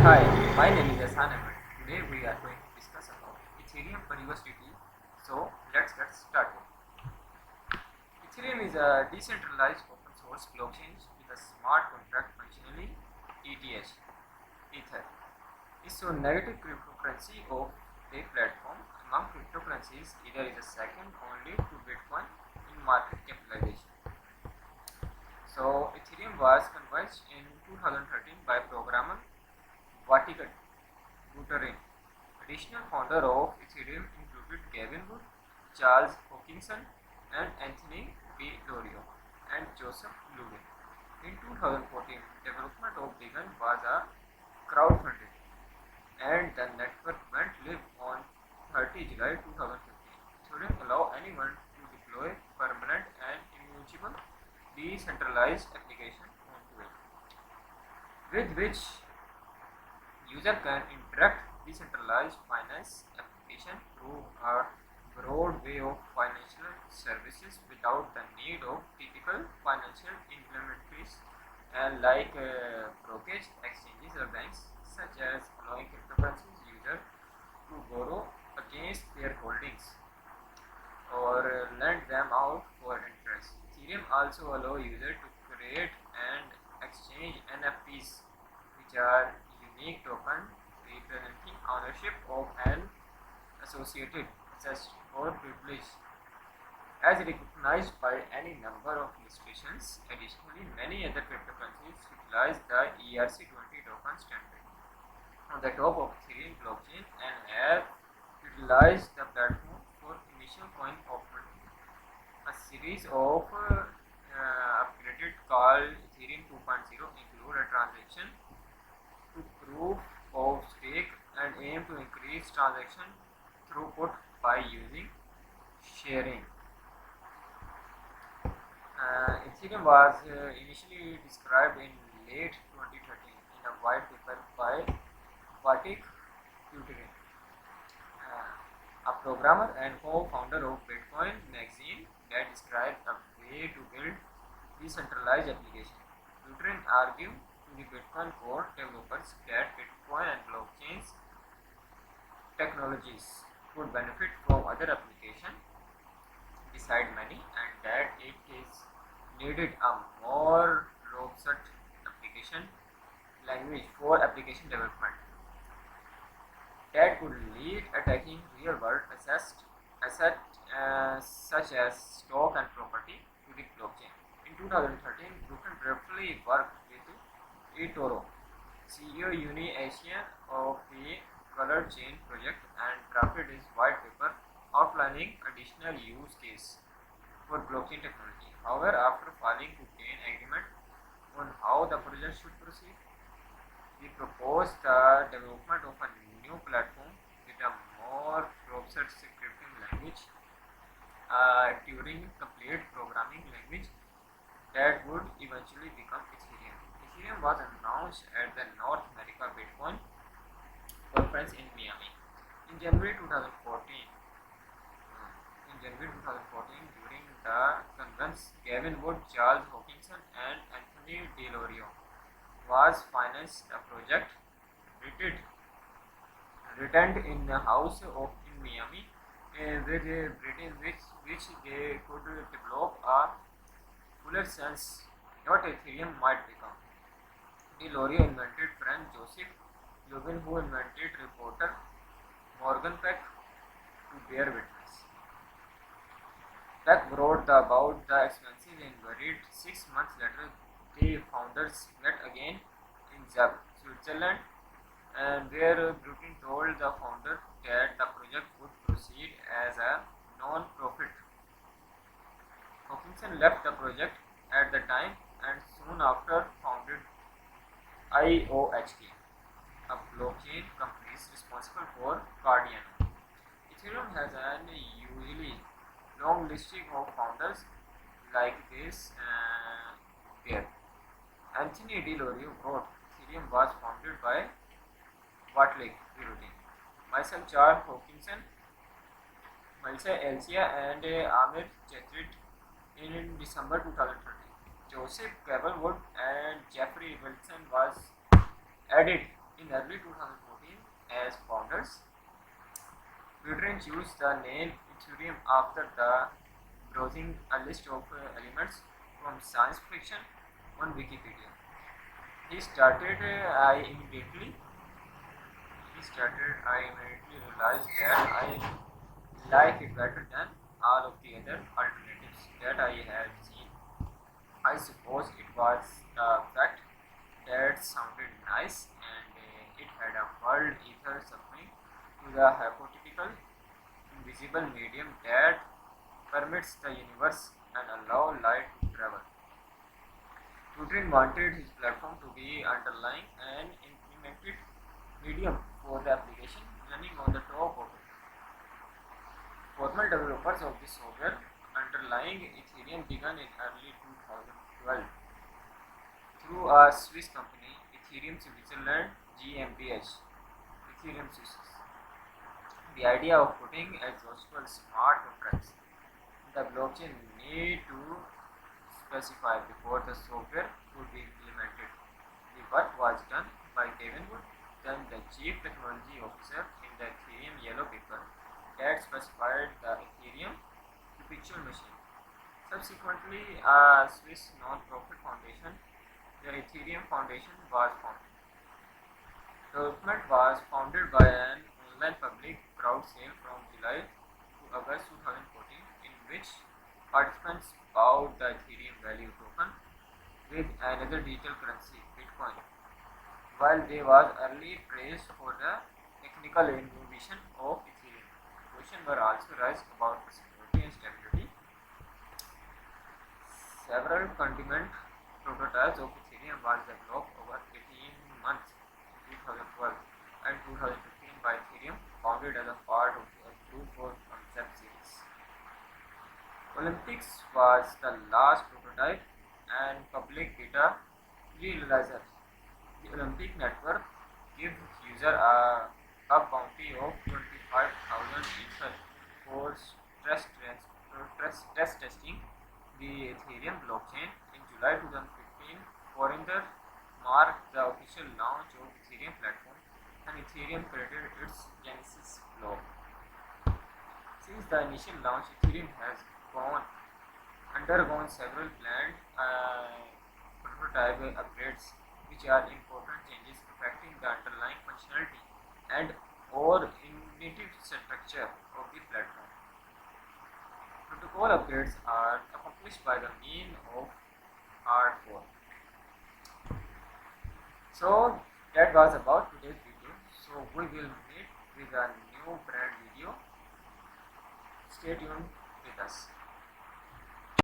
Hi, my name is Asan and today we are going to discuss about Ethereum per USDT. So let's get started. Ethereum is a decentralized open source blockchain with a smart contract functionally ETH. Ether is a negative cryptocurrency of the platform. Among cryptocurrencies, Ether is the second only to Bitcoin in market capitalization. So Ethereum was conceived in 2013 by programmer Vatican Buterin. Additional founder of Ethereum included Gavin Wood, Charles Hoskinson, and Anthony DeLorio, and Joseph Lubin. In 2014, development of Beacon was a crowdfunded, and the network went live on 30 July 2015. Ethereum allow anyone to deploy permanent and immutable decentralized application onto it, with which user can interact decentralized finance application through a broad way of financial services without the need of typical financial implementations like brokerage exchanges or banks, such as allowing cryptocurrencies user to borrow against their holdings or lend them out for interest. Ethereum also allow user to create and exchange NFTs, which are unique token representing ownership of an associated asset or privilege, as recognized by any number of institutions. Additionally, many other cryptocurrencies utilize the ERC20 token standard on the top of Ethereum blockchain and have utilized the platform for initial coin offering. A series of upgraded called Ethereum 2.0 include a transaction to proof of stake and aim to increase transaction throughput by using sharing. Ethereum was initially described in late 2013 in a white paper by Vatik Buterin, a programmer and co-founder of Bitcoin magazine, that described a way to build decentralized application. Buterin argued to the Bitcoin core developers that Bitcoin and blockchains technologies could benefit from other applications beside money, and that it is needed a more robust application language for application development that could lead attacking real world assets such as stock and property to the blockchain. In 2013, Buterin briefly worked with eToro, CEO Uni-Asia of the Colored Chain project, and drafted his white paper outlining additional use case for blockchain technology. However, after failing to gain agreement on how the project should proceed, we proposed the development of a new platform with a more robust scripting language, Turing complete programming language that would eventually become Ethereum. Ethereum was announced at the North America Bitcoin conference in Miami in January 2014. During the conference, Gavin Wood, Charles Hoskinson, and Anthony DeLorio was financed a project written in the house of in Miami, with Britain, which they could develop a fuller sense what Ethereum might become. DeLorio invented friend Joseph Lubin, who invented reporter Morgan Peck to bear witness. Peck wrote about the expenses and worried. 6 months later, the founders met again in Zug, Switzerland, and where Buterin told the founder that the project would proceed as a non-profit. Hoskinson left the project at the time and soon after founded IOHK, a blockchain company responsible for Cardano. Ethereum has an usually long listing of founders like this there. Anthony DeLorio wrote, Ethereum was founded by Bartlett Buterin, myself Charles Hoskinson, Melissa Elsia, and Amir Chetrit in December 2013. Joseph Cablewood and Jeffrey Wilson was added in early 2014 as founders. Veteran used the name Ethereum after the browsing a list of elements from science fiction on Wikipedia. He started, I immediately realized that I like it better than all of the other alternatives that I have seen. I suppose it was the fact that sounded nice and it had a world ether suffering to the hypothetical invisible medium that permits the universe and allow light to travel. Putin wanted his platform to be underlying and implemented medium for the application running on the top of it. Formal developers of this software underlying Ethereum began in early 2012 through a Swiss company, Ethereum Switzerland GmbH, Ethereum Swiss. The idea of putting exhaustible smart contracts in the blockchain need to specify before the software could be implemented. The work was done by Kevin Wood, then the Chief Technology Officer in the Ethereum Yellow Paper that specified the Ethereum perpetual machine. Subsequently, a Swiss non-profit foundation, the Ethereum Foundation, was founded. Development was founded by an online public crowd sale from July to August 2014, in which participants bought the Ethereum value token with another digital currency, Bitcoin. While there was early praise for the technical innovation of Ethereum, questions were also raised about the security and stability. Several condiment prototypes of Ethereum was developed over 18 months in 2012 and 2015 by Ethereum, founded as a part of a proof of concept series. Olympics was the last prototype and public beta realizer. The Olympic network gives user a bounty of 25,000 ether for stress testing the Ethereum blockchain. In July 2015, Foreigner marked the official launch of Ethereum platform, and Ethereum created its Genesis block. Since the initial launch, Ethereum has undergone several planned prototype upgrades, which are important changes affecting the underlying functionality and or native structure of the platform. Protocol upgrades are accomplished by the means of R4. So that was about today's video. So we will meet with a new brand video. Stay tuned with us.